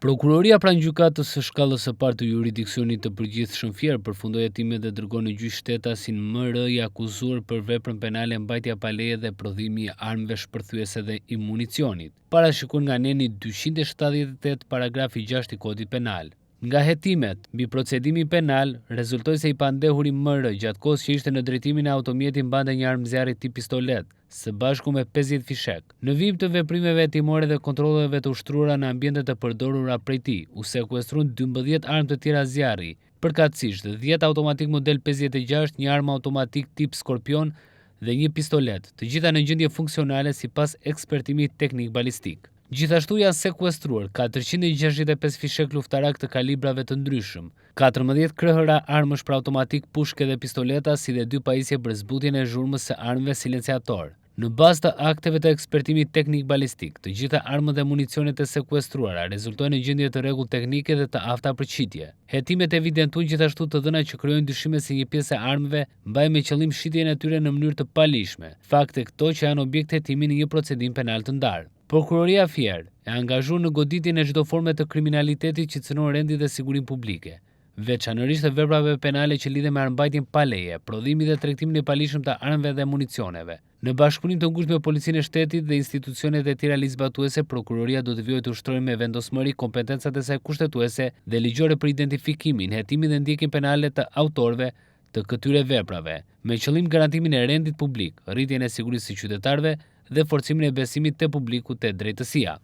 Prokuroria pranë gjykatës së shkallës së parë të jurisdiksionit të përgjithshëm Fier përfundoi hetimet dhe dërgoi në gjyq shtetasin MR i akuzuar për veprën penale mbajtja pa leje dhe prodhimi i armëve shpërthyese dhe i municionit, parashikuar nga neni 278 paragrafi 6 i Kodit Penal. Nga hetimet mbi procedimin penal, rezultoi se i pandehuri MR gjatë kohës që ishte në drejtimin e automjetit mbante një armë zjarri tip pistolet, së bashku me 50 fishek. Në vijim të veprimeve hetimore dhe kontrolleve të ushtruara në ambientet të përdorura prej tij, u sekuestruan 12 armë të tjera zjarri, përkatësisht 10 automatik model 56, një armë automatik tip Skorpion dhe një pistolet, të gjitha në gjendje funksionale sipas ekspertimit teknik balistik. Gjithashtu janë sekuestruar 465 fishek luftarak të kalibrave të ndryshëm, 14 krahëra armësh për automatik, pushke dhe pistoleta, si dhe 2 pajisje për zbutjen e zhurmës së armëve silenciator. Në bazë të akteve të ekspertimit teknik balistik, të gjitha armët dhe municionet e sekuestruara rezultojnë në gjendje të rregull teknike dhe të afta për qitje. Hetimet evidentuan gjithashtu të dhëna që krijojnë dyshime se një pjesë e armëve mbajnë me qëllim shitjen e tyre në mënyrë të palishme, fakte këto që janë objekt hetimi në një procedim penal të ndarë. Prokuroria Fier e angazhuar në goditjen e çdo forme të kriminalitetit që cënon rendi dhe sigurinë publike, veçanërisht të veprave penale që lidhen me armbajtjen pa leje, prodhimin dhe tregtimin e palishëm të armëve dhe municioneve. Në bashkëpunim të ngushtë me Policinë e Shtetit dhe institucionet e tjera ligjzbatuese, prokuroria do të vijojë të ushtrojë me vendosmëri kompetencat e saj kushtetuese dhe ligjore për identifikimin, hetimin dhe ndjekjen penale të autorëve të këtyre veprave, me qëllim garantimin e rendit publik, rritjen e sigurisë së qytetarëve dhe forcimin e besimit të publiku te drejtësia.